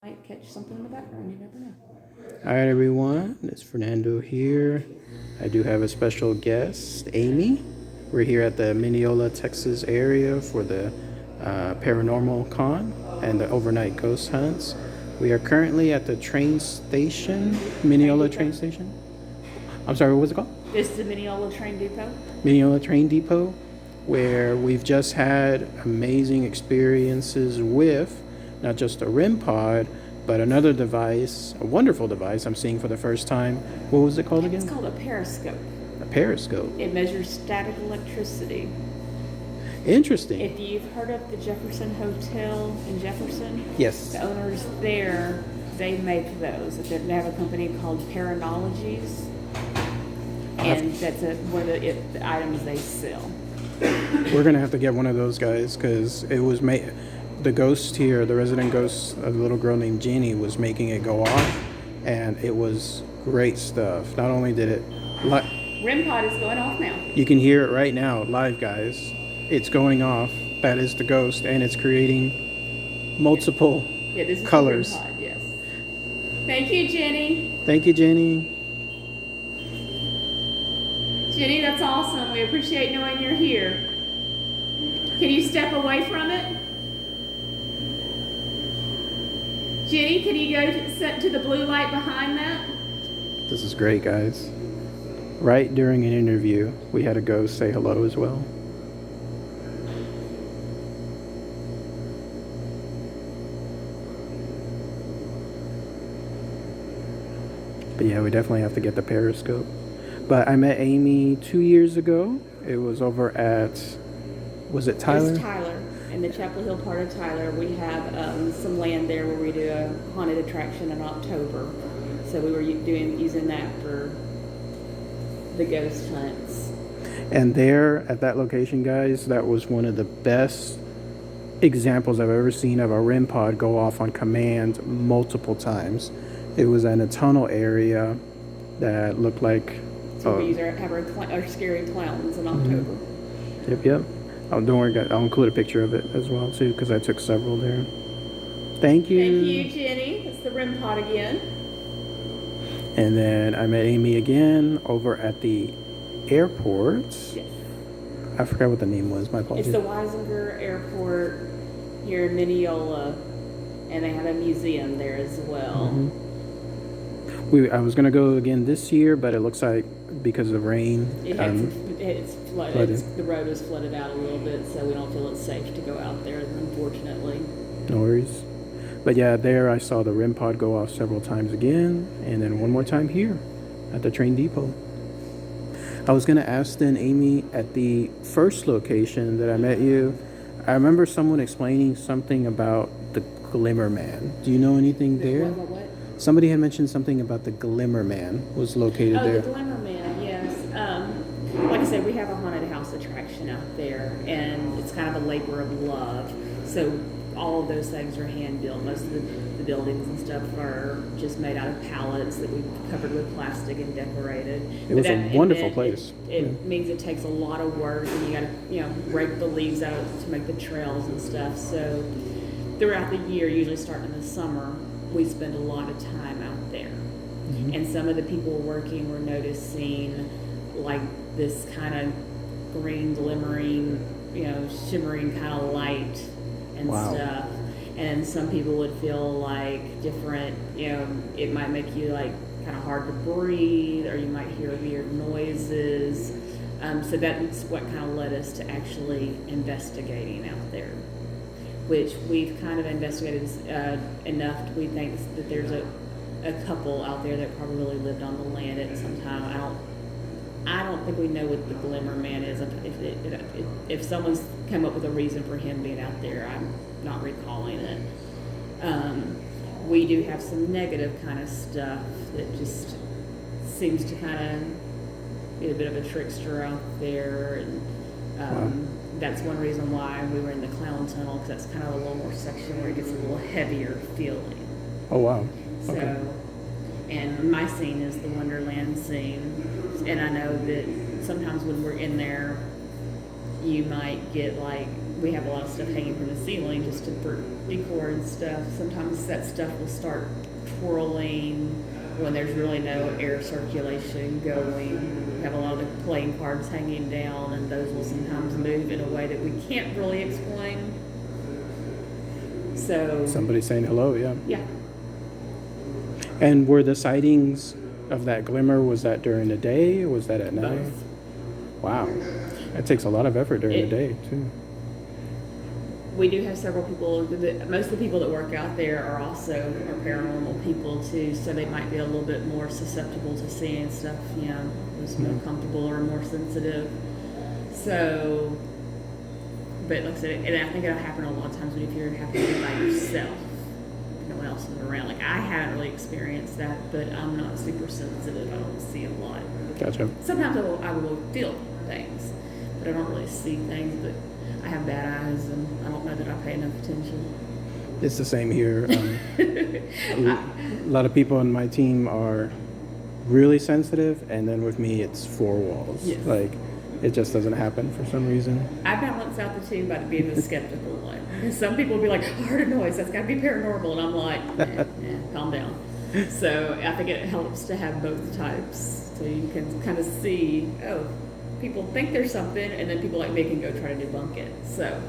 Might catch something in the background, you never know. Alright everyone, it's Fernando here. I do have a special guest, Amy. We're here at the Mineola, Texas area for the Paranormal Con and the overnight ghost hunts. We are currently at the train station, Mineola train station. I'm sorry, what was it called? This is the Mineola Train Depot. Mineola Train Depot, where we've just had amazing experiences with not just a REM pod, but another device, a wonderful device I'm seeing for the first time. What was it called again? It's called a periscope. A periscope. It measures static electricity. Interesting. If you've heard of the Jefferson Hotel in Jefferson, Yes. the owners there, they make those. They have a company called Paranologies, and that's one of the items they sell. We're gonna have to get one of those guys because it was made. The ghost here, the resident ghost, a little girl named Jenny, was making it go off, and it was great stuff. Not only did it, REM pod is going off now. you can hear it right now, live, guys. It's going off. That is the ghost, and it's creating multiple This is colors. The REM pod, yes. Thank you, Jenny. Thank you, Jenny. Jenny, that's awesome. We appreciate knowing you're here. Can you step away from it? Jenny, can you go to the blue light behind that? This is great, guys. Right during an interview, we had a ghost say hello as well. But yeah, we definitely have to get the periscope. But I met Amy 2 years ago. It was over at, was it Tyler? It's Tyler. In the Chapel Hill part of Tyler, we have some land there where we do a haunted attraction in October. So we were using that for the ghost hunts. And there at that location, guys, that was one of the best examples I've ever seen of a REM pod go off on command multiple times. It was in a tunnel area that looked like... So we have our scary clowns in October. Yep. Oh, don't worry, guys. I'll include a picture of it as well, too, because I took several there. Thank you. Thank you, Jenny. It's the REM pod again. And then I met Amy again over at the airport. Yes. I forgot what the name was. My apologies. It's the Weisinger Airport here in Mineola, and they have a museum there as well. I was going to go again this year, but it looks like because of rain, It's flooded. The road is flooded out a little bit, so we don't feel it's safe to go out there, unfortunately. no worries. But yeah, there I saw the REM pod go off several times again, and then one more time here at the train depot. I was going to ask then, Amy, at the first location that I met you, I remember someone explaining something about the Glimmer Man. Do you know anything there? What? Somebody had mentioned something about the Glimmer Man was located there. The Glimmer Man, yes. Like I said, we have a haunted house attraction out there, and it's kind of a labor of love. So all of those things are hand built. Most of the buildings and stuff are just made out of pallets that we covered with plastic and decorated. It was a wonderful place. It means it takes a lot of work, and you got to rake the leaves out to make the trails and stuff. So throughout the year, usually starting in the summer, we spend a lot of time out there. And some of the people working were noticing like this kind of green glimmering, shimmering kind of light and stuff. And some people would feel like different, it might make you like kind of hard to breathe, or you might hear weird noises. So that's what kind of led us to actually investigating out there, which we've kind of investigated enough. We think that there's a couple out there that probably lived on the land at some time. I don't think we know what the Glimmer Man is. If someone's come up with a reason for him being out there, I'm not recalling it. We do have some negative kind of stuff that just seems to kind of be a bit of a trickster out there, and that's one reason why we were in the clown tunnel, because that's kind of a little more section where it gets a little heavier feeling. Oh, wow. Okay. So, and my scene is the Wonderland scene, and I know that sometimes when we're in there, you might get like we have a lot of stuff hanging from the ceiling just for decor and stuff. Sometimes that stuff will start twirling when there's really no air circulation going. We have a lot of the playing cards hanging down, and those will sometimes move in a way that we can't really explain. So Somebody saying hello, yeah. yeah. And were the sightings of that glimmer, was that during the day or was that at night? Both. Wow. That takes a lot of effort during the day, too. We do have several people. Most of the people that work out there are paranormal people too, so they might be a little bit more susceptible to seeing stuff, who's more comfortable or more sensitive. So, but like I said, and I think it'll happen a lot of times if you're having to be by yourself. No one else is around. Like, I haven't really experienced that, but I'm not super sensitive. I don't see a lot. Gotcha. Sometimes I will feel things, but I don't really see things. But I have bad eyes, and I don't know that I pay enough attention. It's the same here. A lot of people on my team are really sensitive, and then with me, it's four walls. Yes. Like, it just doesn't happen for some reason. I balance out the two by being the skeptical one. And some people will be like, I heard a noise, that's got to be paranormal. And I'm like, calm down. So I think it helps to have both types. So you can kind of see, people think there's something, and then people like me can go try to debunk it. So.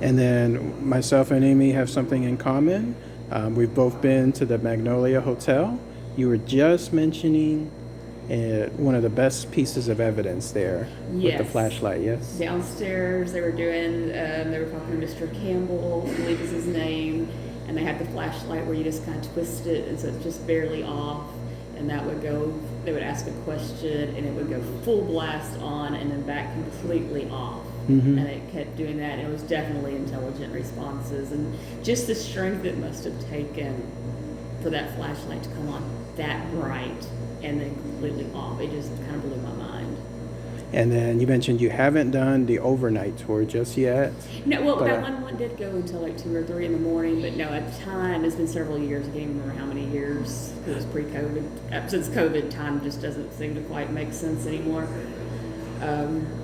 And then myself and Amy have something in common. We've both been to the Magnolia Hotel. You were just mentioning one of the best pieces of evidence there with the flashlight, yes? Downstairs, they were talking to Mr. Campbell, I believe is his name, and they had the flashlight where you just kind of twist it, and so it's just barely off, and that would go, they would ask a question, and it would go full blast on, and then back completely off. Mm-hmm. And it kept doing that, and it was definitely intelligent responses, and just the strength it must have taken for that flashlight to come on that bright and then completely off. It just kind of blew my mind. And then you mentioned you haven't done the overnight tour just yet. No, well, that one did go until like 2 or 3 in the morning, but no, at the time, it's been several years. I can't even remember how many years. It was pre-COVID. Since COVID, time just doesn't seem to quite make sense anymore.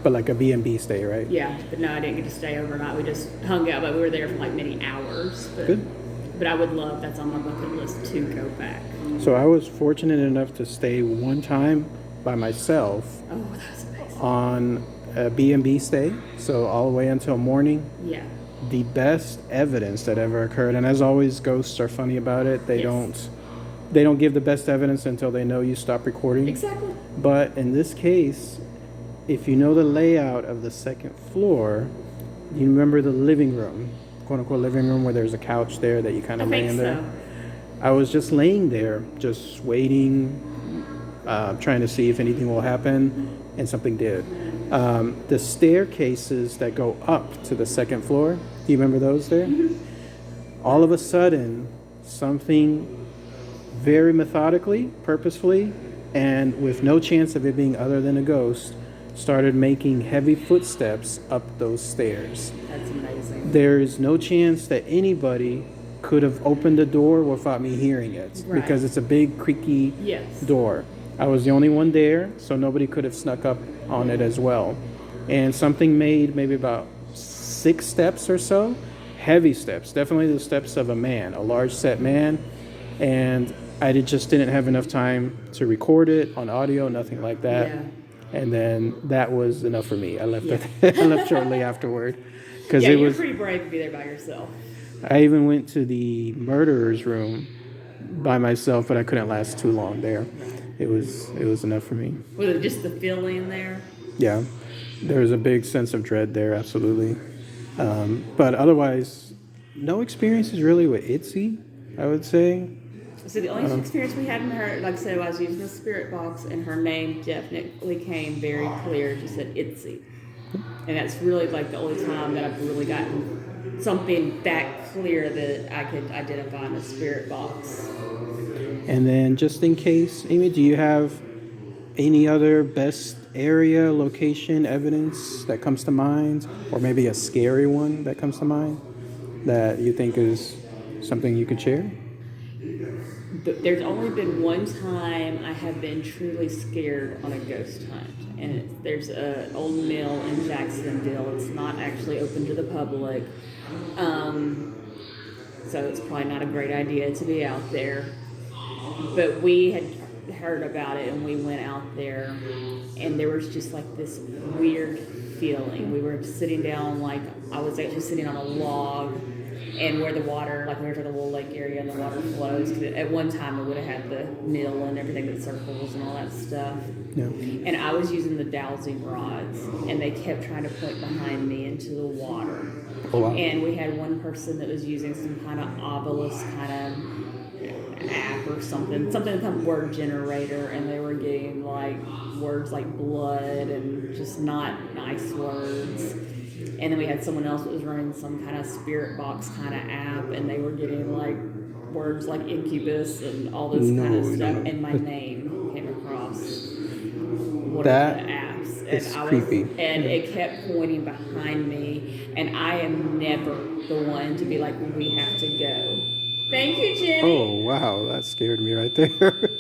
But like a B&B stay, right? Yeah, but no, I didn't get to stay overnight. We just hung out, but we were there for like many hours. But, Good. But I would love, that's on my bucket list, to go back. So I was fortunate enough to stay one time by myself Oh, that's amazing. on a B&B stay, so all the way until morning. Yeah. The best evidence that ever occurred, and as always, ghosts are funny about it. They don't give the best evidence until they know you stop recording. Exactly. But in this case, if you know the layout of the second floor, you remember the living room, quote unquote living room, where there's a couch there that you kind of lay in there. I was just laying there, just waiting, trying to see if anything will happen, and something did. The staircases that go up to the second floor, do you remember those there? Mm-hmm. All of a sudden, something very methodically, purposefully, and with no chance of it being other than a ghost, started making heavy footsteps up those stairs. That's amazing. There is no chance that anybody could have opened the door without me hearing it, Right. because it's a big creaky Yes. door. I was the only one there, so nobody could have snuck up on it as well. And something made maybe about 6 steps or so, heavy steps, definitely the steps of a man, a large set man, and I just didn't have enough time to record it on audio, nothing like that. Yeah. And then that was enough for me. I left. I left shortly afterward because Yeah, it you're was. pretty brave to be there by yourself. I even went to the murderer's room by myself, but I couldn't last too long there. It was enough for me. Was it just the feeling there? Yeah, there was a big sense of dread there, absolutely. But otherwise, no experiences really with ITZY, I would say. So the only experience we had in her, like I said, I was using the spirit box, and her name definitely came very clear. She said ITZY. And that's really like the only time that I've really gotten something that clear that I could identify in the spirit box. And then just in case, Amy, do you have any other best area, location, evidence that comes to mind? Or maybe a scary one that comes to mind that you think is something you could share? There's only been one time I have been truly scared on a ghost hunt, and there's an old mill in Jacksonville. It's not actually open to the public, so it's probably not a great idea to be out there. But we had heard about it, and we went out there, and there was just like this weird feeling. We were sitting down, like I was actually sitting on a log, and where the water, like there's like a little lake area and the water flows. Cause at one time it would have had the mill and everything that circles and all that stuff. Yeah. And I was using the dowsing rods, and they kept trying to point behind me into the water. Oh, wow. And we had one person that was using some kind of obelisk kind of app or something some word generator, and they were getting like words like blood and just not nice words. And then we had someone else that was running some kind of spirit box kind of app, and they were getting like words like incubus and all this kind of stuff. And my name came across one that of the apps, and is creepy. And it kept pointing behind me, and I am never the one to be like, we have to go. Thank you, Jenny. Oh, wow. That scared me right there.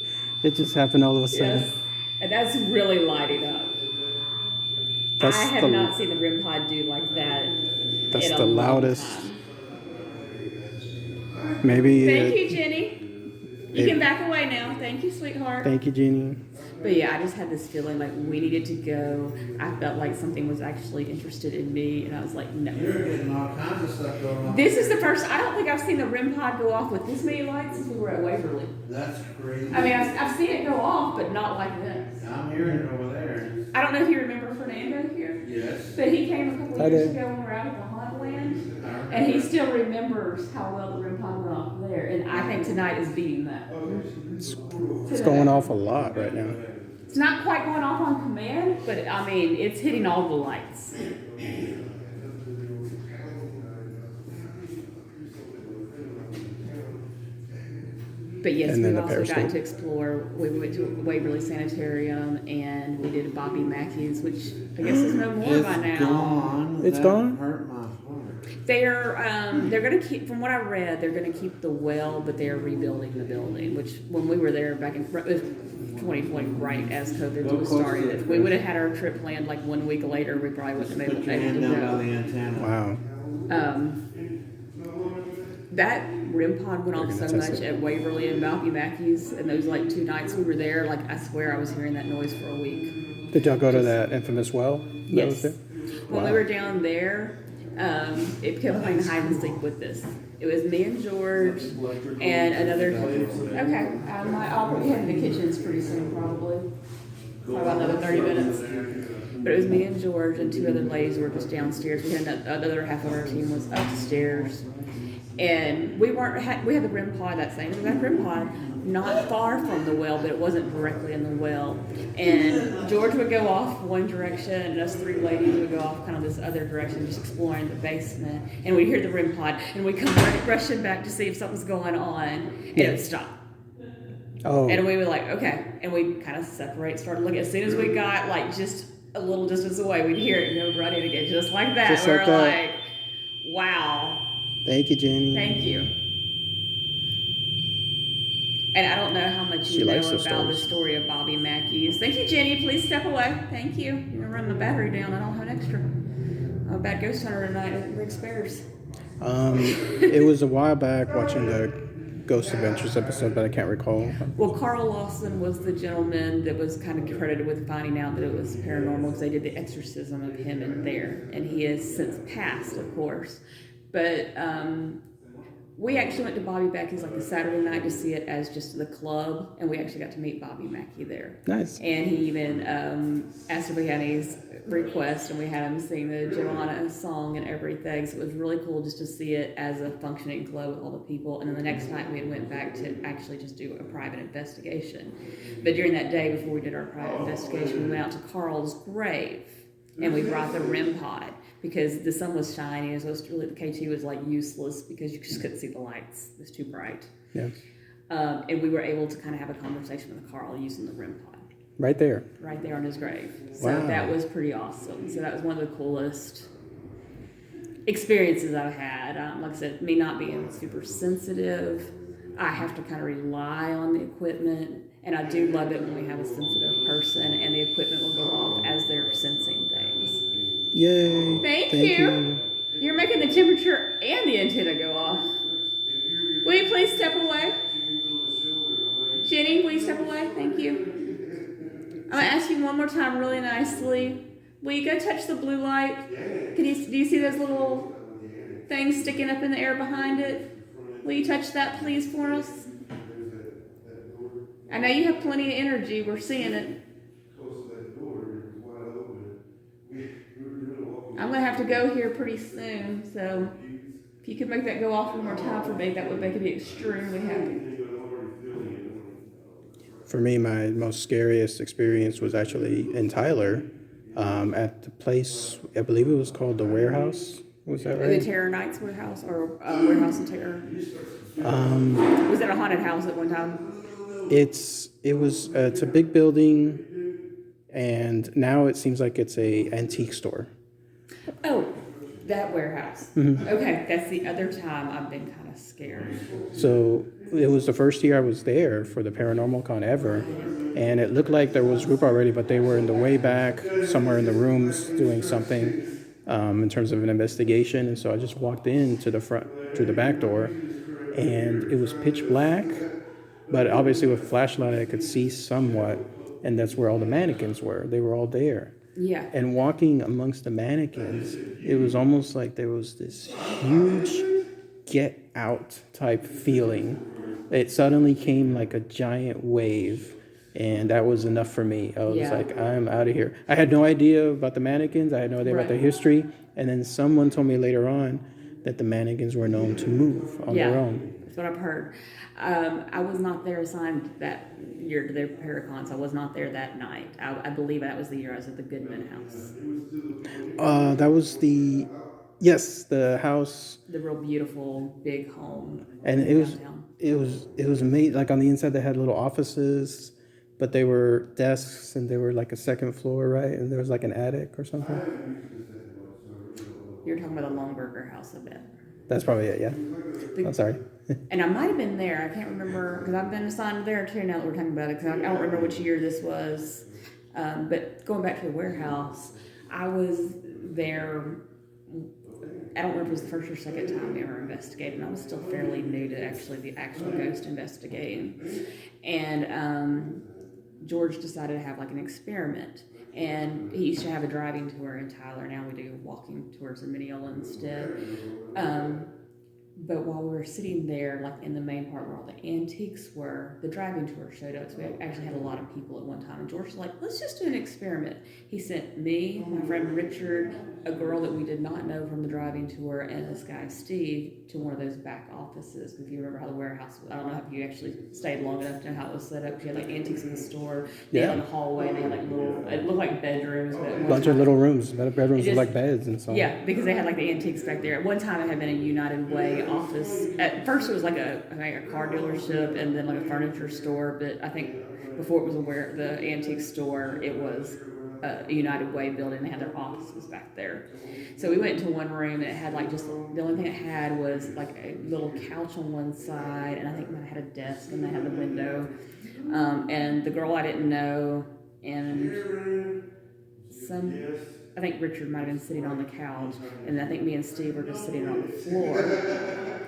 It just happened all of a sudden. Yes. And that's really lighting up. I have not seen the REM pod do like that. That's in a the long loudest. time. Maybe. Thank you, Jenny. You can back away now. Thank you, sweetheart. Thank you, Jeannie. But yeah, I just had this feeling like we needed to go. I felt like something was actually interested in me, and I was like, no. You're getting all kinds of stuff going on. This is the first. I don't think I've seen the REM pod go off with this many lights since we were at Waverly. That's crazy. I mean, I've seen it go off, but not like this. I'm hearing it over there. I don't know if you remember Fernando here. Yes. But he came a couple years ago when we were out at the Haunt Land, and he still remembers how well the REM pod went off there. And I think tonight is beating that. It's going off a lot right now. It's not quite going off on command, but I mean, it's hitting all the lights. But yes, And then we've the also Periscope. gotten to explore. We went to Waverly Sanitarium, and we did Bobby Mackey's, which I guess is no more by now. Gone. It's That gone? Hurt my heart. They're gonna keep, from what I read, they're gonna keep the well, but they are rebuilding the building. Which when we were there back in it was 2020, right as COVID was starting, if we would have had our trip planned like 1 week later, we probably wouldn't have been Put your hand able to down by the go. antenna. Wow. That REM pod went off They're so gonna test much it. at Waverly and Bobby Mackey's, and those like 2 nights we were there, like I swear I was hearing that noise for a week. Did y'all go to that infamous well? That was Yes. there? When we Wow. were down there, it kept playing hide and seek with us. It was me and George and another. Okay, I'll probably head in the kitchens pretty soon, probably about another 30 minutes. But it was me and George and 2 other ladies who were just downstairs. We had another half of our team was upstairs. And we had the REM pod that same exact REM pod not far from the well, but it wasn't directly in the well. And George would go off one direction, and us 3 ladies would go off kind of this other direction, just exploring the basement. And we'd hear the REM pod, and we'd come rushing back to see if something's going on, and it would stop. Oh. And we were like, okay. And we'd kind of separate, start looking. As soon as we got like just a little distance away, we'd hear it and go running again, just like that. Just We like were that. like, wow. Thank you, Jenny. Thank you. And I don't know how much She you know likes about the the stories. story of Bobby Mackey's. Thank you, Jenny. Please step away. Thank you. You're gonna run my battery down. I don't have an extra. I'm a bad ghost hunter tonight at Rick Spares. It was a while back watching the Ghost Adventures episode, but I can't recall. Well, Carl Lawson was the gentleman that was kind of credited with finding out that it was paranormal because they did the exorcism of him in there, and he has since passed, of course. But we actually went to Bobby Mackey's like a Saturday night to see it as just the club, and we actually got to meet Bobby Mackey there. Nice. And he even asked if we had any requests, and we had him sing the Joanna song and everything. So it was really cool just to see it as a functioning club with all the people. And then the next night we went back to actually just do a private investigation. But during that day before we did our private investigation, we went out to Carl's grave, and we brought the REM pod because the sun was shining, and so it was really, the KT was like useless because you just couldn't see the lights. It was too bright. Yeah. And we were able to kind of have a conversation with Carl using the REM pod Right there. right there on his grave. So Wow. that was pretty awesome. So that was one of the coolest experiences I've had. Like I said, me not being super sensitive, I have to kind of rely on the equipment, and I do love it when we have a sensitive person and the equipment will go off as they're sensing things. Yay! Thank you. You're making the temperature and the antenna go off. Will you please step away? Jenny, will you step away? Thank you. I'm gonna ask you one more time really nicely. Will you go touch the blue light? Do you see those little things sticking up in the air behind it? Will you touch that please for us? I know you have plenty of energy. We're seeing it. I'm gonna have to go here pretty soon, so if you could make that go off one more time for me, that would make me extremely happy. For me, my most scariest experience was actually in Tyler, at the place, I believe it was called the Warehouse. Was that The right? Terror Nights warehouse or Warehouse of Terror? Was it a haunted house at one time? It's a big building, and now it seems like it's a antique store. Oh, that warehouse. Okay, that's the other time I've been kind of scared. So it was the first year I was there for the Paranormal Con ever, and it looked like there was a group already, but they were in the way back, somewhere in the rooms doing something in terms of an investigation. And so I just walked in to the back door, and it was pitch black, but obviously with flashlight I could see somewhat, and that's where all the mannequins were. They were all there. Yeah. And walking amongst the mannequins, it was almost like there was this huge get out type feeling. It suddenly came like a giant wave, and that was enough for me. I was like, I'm out of here. I had no idea about the mannequins. I had no idea about their history. And then someone told me later on that the mannequins were known to move on their own. That's what I've heard. I was not there assigned that year to the Paracons. I was not there that night. I believe that was the year I was at the Goodman house. That was the house. The real beautiful big home. And it was amazing. Like on the inside they had little offices, but they were desks, and they were like a second floor, right? And there was like an attic or something. You're talking about the Longberger house, I bet. That's probably it, yeah. I'm sorry. And I might have been there. I can't remember, because I've been assigned there too now that we're talking about it, because I don't remember which year this was. But going back to the warehouse, I was there, I don't remember if it was the first or second time we ever investigated. I was still fairly new to actually the actual ghost investigating. And George decided to have like an experiment. And he used to have a driving tour in Tyler. Now we do walking tours in Mineola instead. But while we were sitting there, like in the main part where all the antiques were, the driving tour showed up. So we actually had a lot of people at one time. And George was like, let's just do an experiment. He sent me, my friend Richard, a girl that we did not know from the driving tour, and this guy, Steve, to one of those back offices. If you remember how the warehouse was, I don't know if you actually stayed long enough to know how it was set up. You had like antiques in the store. They had like a hallway. They had like little, it looked like bedrooms. But a bunch of little rooms. Bedrooms with like beds and so on. Yeah, because they had like the antiques back there. At one time it had been a United Way office. At first it was like a car dealership and then like a furniture store. But I think before it was the antique store, it was a United Way building. They had their offices back there. So we went into one room and it had like just the only thing it had was like a little couch on one side, and I think it had a desk, and they had the window. And the girl I didn't know, and I think Richard might have been sitting on the couch, and I think me and Steve were just sitting on the floor.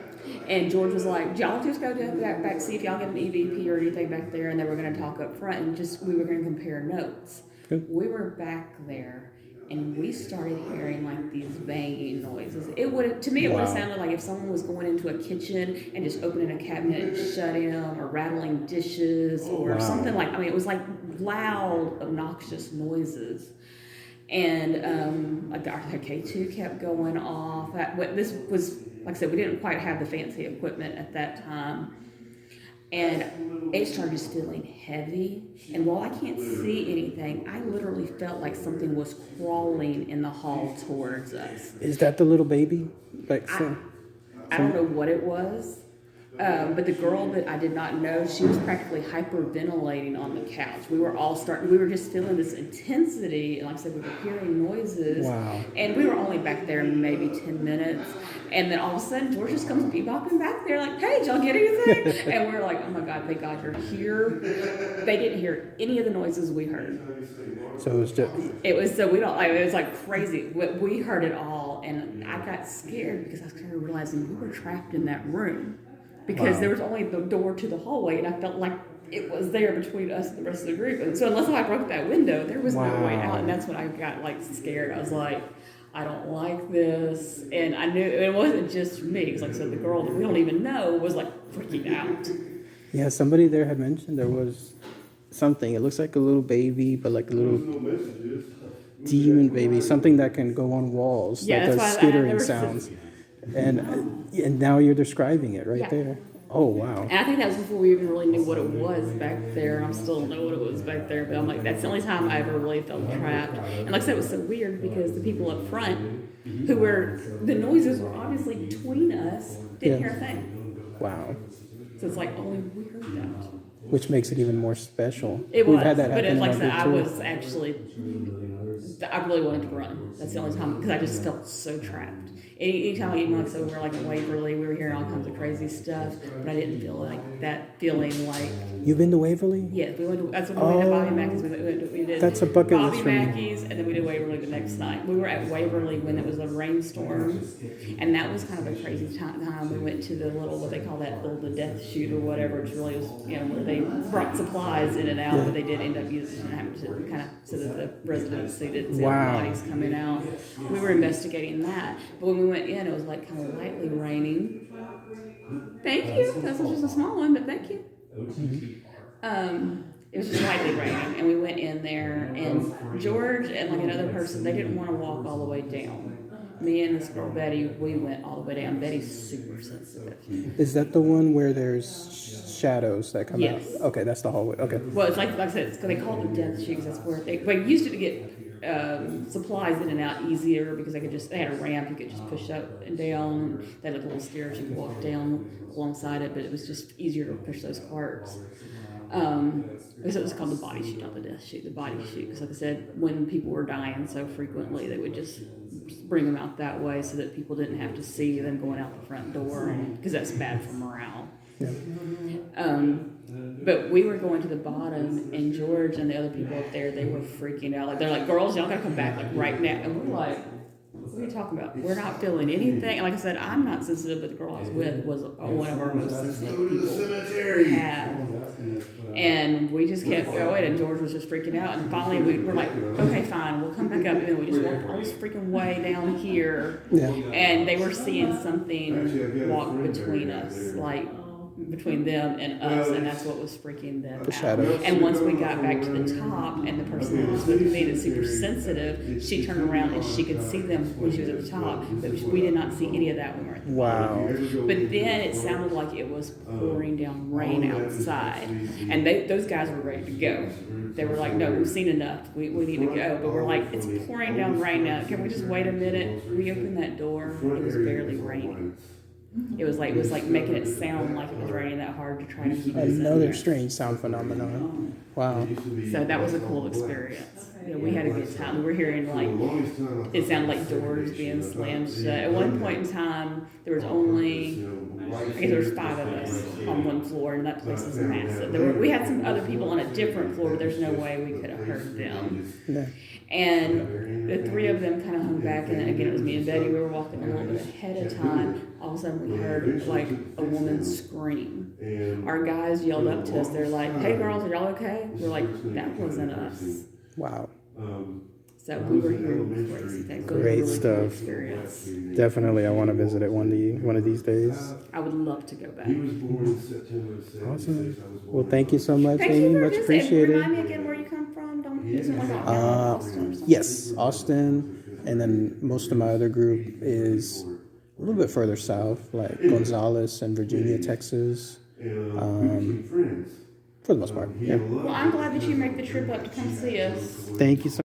And George was like, y'all just go to that back, see if y'all get an EVP or anything back there, and they were going to talk up front, and we were going to compare notes. We were back there, and we started hearing like these banging noises. It would have sounded like if someone was going into a kitchen and just opening a cabinet and shutting them, or rattling dishes, or something like. I mean, it was like loud, obnoxious noises. And like the K2 kept going off. This was, like I said, we didn't quite have the fancy equipment at that time. And it started just feeling heavy. And while I can't see anything, I literally felt like something was crawling in the hall towards us. Is that the little baby? I don't know what it was, But the girl that I did not know, she was practically hyperventilating on the couch. We were just feeling this intensity. And like I said, we were hearing noises. Wow. And we were only back there maybe 10 minutes. And then all of a sudden, George just comes bebopping back there like, hey, did y'all get anything? And we're like, oh my God, thank God you're here. They didn't hear any of the noises we heard. So it was just. It was like crazy. We heard it all. And I got scared because I started realizing we were trapped in that room. Because Wow. there was only the door to the hallway, and I felt like it was there between us and the rest of the group. And so unless I broke that window, there was no way Wow. out. And that's when I got like scared. I was like, I don't like this. And I knew it wasn't just me. Because like I said, the girl that we don't even know was like freaking out. Yeah, somebody there had mentioned there was something. It looks like a little baby, but like a little demon baby, something that can go on walls, Yeah, that that's does why I skittering never sounds. And now you're describing it right Yeah. there. Oh, wow. And I think that was before we even really knew what it was back there. And I still don't know what it was back there. But I'm like, that's the only time I ever really felt trapped. And like I said, it was so weird because the people up front, the noises were obviously between us, didn't hear a thing. Wow. So it's like only we heard that. Which makes it even more special. It We've was, had that but happen like I in said, our I group, too. was actually, I really wanted to run. That's the only time, because I just felt so trapped. Anytime even like so we were like in Waverly, we were hearing all kinds of crazy stuff, but I didn't feel like that feeling like. You've been to Waverly? Yeah, that's when we went to Bobby Mackey's. We did That's a bucket Bobby list for me. Mackey's, and then we did Waverly the next night. We were at Waverly when it was a rainstorm, and that was kind of a crazy time. We went to the little, what they call that, the death chute or whatever, which really was, where they brought supplies in and out, but they did end up using it to kind of so that the residents didn't see the Wow. bodies coming out. We were investigating that, but when we went in, it was like kind of lightly raining. Thank you. That's just a small one, but thank you. It was just lightly raining, and we went in there, and George and like another person, they didn't want to walk all the way down. Me and this girl Betty, we went all the way down. Betty's super sensitive. Is that the one where there's shadows that come Yes. out? Okay, that's the hallway. Okay. Well, it's like I said, they call it the death chute because that's where they used it to get supplies in and out easier because they had a ramp you could just push up and down. They had like little stairs you could walk down alongside it, but it was just easier to push those carts. So it was called the body chute, not the death chute, the body chute. Because like I said, when people were dying so frequently, they would just bring them out that way so that people didn't have to see them going out the front door, because that's bad for morale. Yeah. But we were going to the bottom, and George and the other people up there, they were freaking out. Like they're like, "Girls, y'all gotta come back like right now." And we're like, "What are you talking about? We're not feeling anything." And like I said, I'm not sensitive, but the girl I was with was one of our most sensitive people we had. And we just kept going, and George was just freaking out. And finally, we were like, "Okay, fine, we'll come back up." And then we just walked all this freaking way down here, Yeah. and they were seeing something walk between us, like between them and us, and that's what was freaking them The out. shadows. And once we got back to the top, and the person that was with me that's super sensitive, she turned around and she could see them when she was at the top, but we did not see any of that when we were at the bottom. Wow. But then it sounded like it was pouring down rain outside, and those guys were ready to go. They were like, "No, we've seen enough. We need to go." But we're like, "It's pouring down rain now. Can we just wait a minute?" We opened that door. It was barely raining. It was like making it sound like it was raining that hard to try to keep us in Another there. strange sound phenomenon. Wow. So that was a cool experience. We had a good time. We were hearing like it sounded like doors being slammed shut. At one point in time, there was only there was 5 of us on one floor, and that place was massive. We had some other people on a different floor, but there's no way we could have heard them. Yeah. And the 3 of them kind of hung back, and again, it was me and Betty. We were walking a little bit ahead of time. All of a sudden, we heard like a woman scream. Our guys yelled up to us. They're like, "Hey, girls, are y'all okay?" We're like, "That wasn't us." Wow. So we were hearing crazy things. It was a Great really stuff. cool experience. Definitely, I want to visit it one of these days. I would love to go back. Awesome. Well, thank you so much, Thank Amy. you for Much visiting. appreciated. Remind me again where you come from. Isn't like Austin or something? Yes, Austin, and then most of my other group is a little bit further south, like Gonzales and Virginia, Texas. For the most part, yeah. Well, I'm glad that you make the trip up to come see us. Thank you so